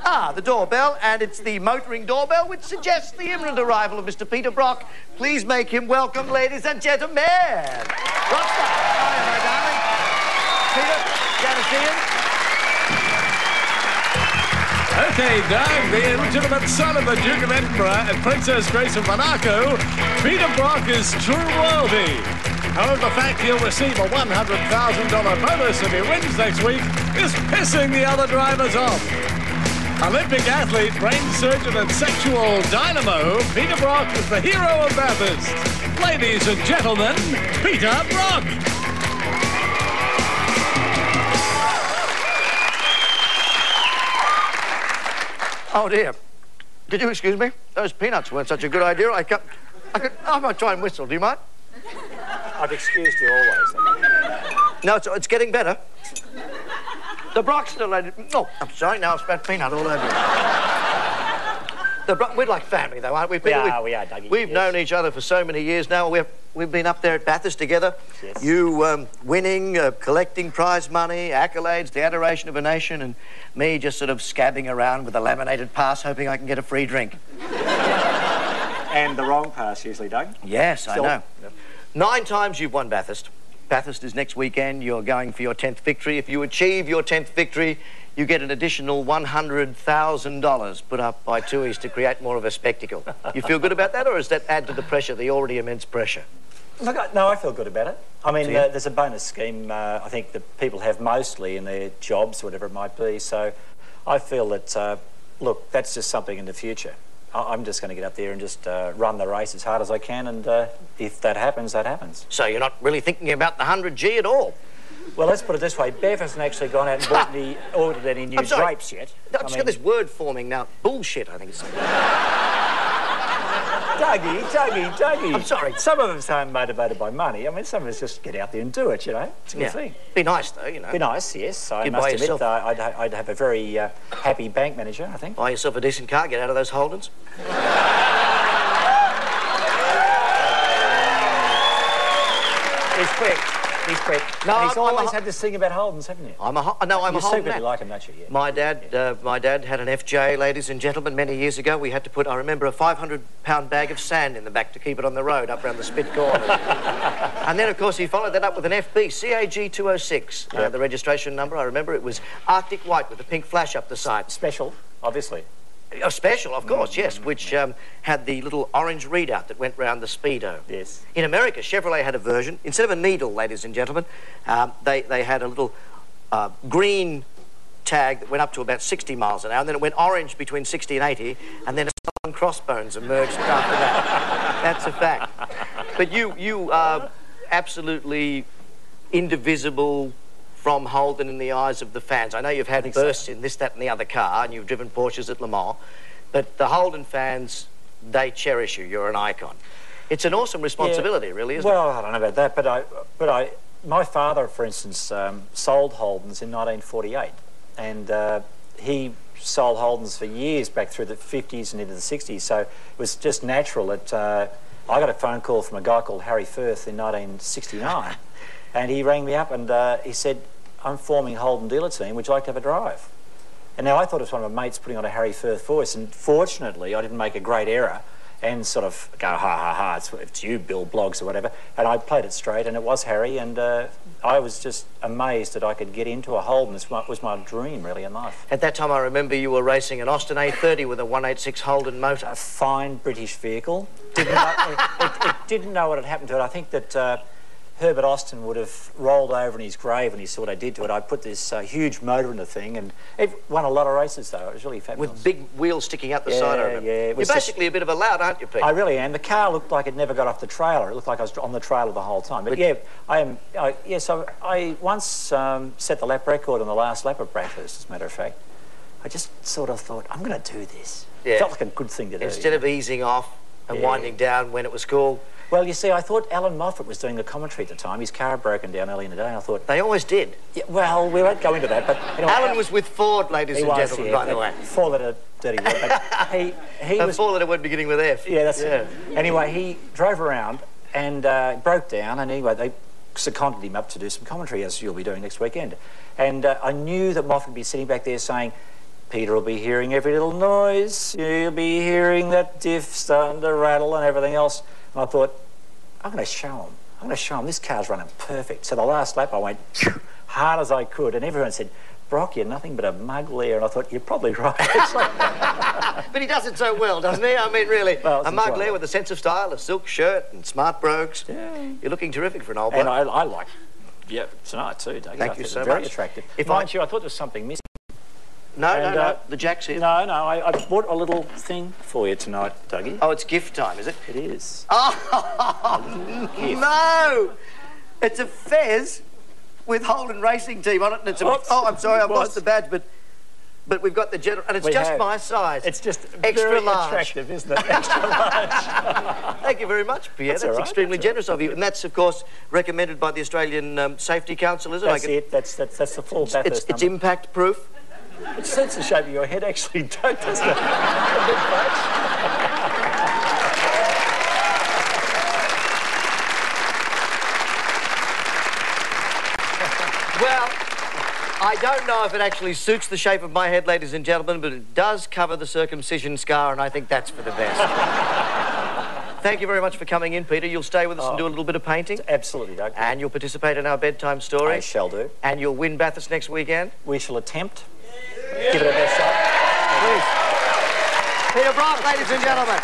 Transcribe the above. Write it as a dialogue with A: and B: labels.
A: Ah, the doorbell, and it's the motoring doorbell, which suggests the imminent arrival of Mr. Peter Brock. Please make him welcome, ladies and gentlemen. Rockstar. Hi, my darling. Peter, glad to see you.
B: Okay, Doug, the illegitimate son of the Duke of Edinburgh and Princess Grace of Monaco, Peter Brock is true royalty. However, the fact he'll receive a $100,000 bonus if he wins next week is pissing the other drivers off. Olympic athlete, brain surgeon and sexual dynamo, Peter Brock is the hero of Bathurst. Ladies and gentlemen, Peter Brock.
A: Oh, dear. Could you excuse me? Those peanuts weren't such a good idea. I might try and whistle. Do you mind?
C: I've excused you always.
A: No, it's getting better. The Brock's still... Oh, I'm sorry. Now I've spat peanut all over you. We're like family, though, aren't we, Peter?
C: We are, Dougie.
A: We've known each other for so many years now. We've been up there at Bathurst together.
C: Yes.
A: You winning, collecting prize money, accolades, the adoration of a nation, and me just sort of scabbing around with a laminated pass, hoping I can get a free drink.
C: And the wrong pass, usually, Doug.
A: Yes,
C: Still.
A: I know. Yep. 9 times you've won Bathurst. Bathurst is next weekend. You're going for your 10th victory. If you achieve your 10th victory, you get an additional $100,000 put up by Tui's to create more of a spectacle. You feel good about that, or does that add to the pressure, the already immense pressure?
C: Look, no, I feel good about it. I mean, there's a bonus scheme I think that people have mostly in their jobs, whatever it might be, so I feel that, look, that's just something in the future. I'm just going to get up there and just run the race as hard as I can, and if that happens, that happens.
A: So you're not really thinking about the 100G at all?
C: Well, let's put it this way. Bev hasn't actually gone out and ordered any new drapes yet.
A: I've just got this word forming now. Bullshit, I think it's...
C: Dougie.
A: I'm sorry.
C: Some of us aren't motivated by money. I mean, some of us just get out there and do it, you know. It's a good thing.
A: Be nice, though, you know.
C: Be nice, yes. I must admit, I'd have a very happy bank manager, I think.
A: Buy yourself a decent car, get out of those Holdens.
C: He's quick. He's quick. No, and he's always had this thing about Holdens, haven't you?
A: I'm a Holden man.
C: You secretly like him, don't you? Yeah.
A: My dad had an FJ, ladies and gentlemen, many years ago. We had to put, I remember, a 500-pound bag of sand in the back to keep it on the road up around the Spit Corner. And then, of course, he followed that up with an FB, CAG 206.
C: Yep.
A: The registration number, I remember, it was Arctic White with a pink flash up the side.
C: Special, obviously.
A: A special, of course, yes, which had the little orange readout that went round the Speedo.
C: Yes.
A: In America, Chevrolet had a version. Instead of a needle, ladies and gentlemen, they had a little green tag that went up to about 60 miles an hour, and then it went orange between 60 and 80, and then a skull and crossbones emerged after that. That's a fact. But you are absolutely indivisible from Holden in the eyes of the fans. I know you've had bursts in this, that and the other car, and you've driven Porsches at Le Mans, but the Holden fans, they cherish you. You're an icon. It's an awesome responsibility, really, isn't it?
C: Well, I don't know about that, but my father, for instance, sold Holdens in 1948, and he sold Holdens for years back through the 50s and into the 60s, so it was just natural that I got a phone call from a guy called Harry Firth in 1969, and he rang me up and he said, I'm forming a Holden dealer team, would you like to have a drive? And now I thought it was one of my mates putting on a Harry Firth voice, and fortunately I didn't make a great error and sort of go, ha, ha, ha, it's you, Bill Bloggs or whatever, and I played it straight, and it was Harry, and I was just amazed that I could get into a Holden. It was my dream, really, in life.
A: At that time, I remember you were racing an Austin A30 with a 186 Holden motor.
C: A fine British vehicle. It didn't know what had happened to it. I think that Herbert Austin would have rolled over in his grave when he saw what I did to it. I put this huge motor in the thing, and it won a lot of races, though. It was really fabulous.
A: With big wheels sticking out the side, I remember.
C: Yeah.
A: You're basically a bit of a loud, aren't you, Pete?
C: I really am. The car looked like it never got off the trailer. It looked like I was on the trailer the whole time. But yeah, I am. So I once set the lap record on the last lap of Bathurst, as a matter of fact. I just sort of thought, I'm going to do this. Yeah. It felt like a good thing to do.
A: Instead of easing off and winding down when it was cool.
C: Well, you see, I thought Alan Moffat was doing the commentary at the time. His car had broken down early in the day, and I thought...
A: They always did.
C: Yeah, well, we won't go into that, but... Anyway,
A: Alan was with Ford, ladies and gentlemen, by the way.
C: Four-letter dirty word, but he was...
A: Four-letter word beginning with F.
C: Yeah, that's it. Anyway, he drove around and broke down, and anyway, they seconded him up to do some commentary, as you'll be doing next weekend. And I knew that Moffat would be sitting back there saying, Peter will be hearing every little noise. You'll be hearing that diff starting to rattle and everything else. And I thought, I'm going to show him. I'm going to show him this car's running perfect. So the last lap I went hard as I could, and everyone said, Brock, you're nothing but a mug there. And I thought, you're probably right.
A: But he does it so well, doesn't he? I mean, really,
C: well,
A: a mug there with a sense of style, a silk shirt and smart brogues.
C: Yeah.
A: You're looking terrific for an old bloke.
C: And I like, tonight too, Doug.
A: Thank you so
C: very
A: much.
C: Attractive.
A: If
C: Mind you, I thought there was something missing.
A: No, the jack's here.
C: No, I bought a little thing for you tonight, Dougie.
A: Oh, it's gift time, is it?
C: It is.
A: Oh, no! It's a fez with Holden Racing Team on it, and it's a...
C: Oops.
A: Oh, I'm sorry, I've lost the badge, but we've got the general... And it's just my size.
C: It's just
A: extra
C: very
A: large.
C: Attractive, isn't it? Extra large.
A: Thank you very much, Pierre. That's
C: right.
A: extremely generous of you. And that's, of course, recommended by the Australian Safety Council, is it?
C: That's it. That's the full Bathurst
A: It's impact proof.
C: It suits the shape of your head, actually, don't, doesn't it? A big patch.
A: Well, I don't know if it actually suits the shape of my head, ladies and gentlemen, but it does cover the circumcision scar, and I think that's for the best. Thank you very much for coming in, Peter. You'll stay with us and do a little bit of painting.
C: Absolutely, Doug.
A: And you'll participate in our bedtime story.
C: I shall do.
A: And you'll win Bathurst next weekend.
C: We shall attempt. Give it our best shot.
A: Please. Peter Brock, ladies and gentlemen.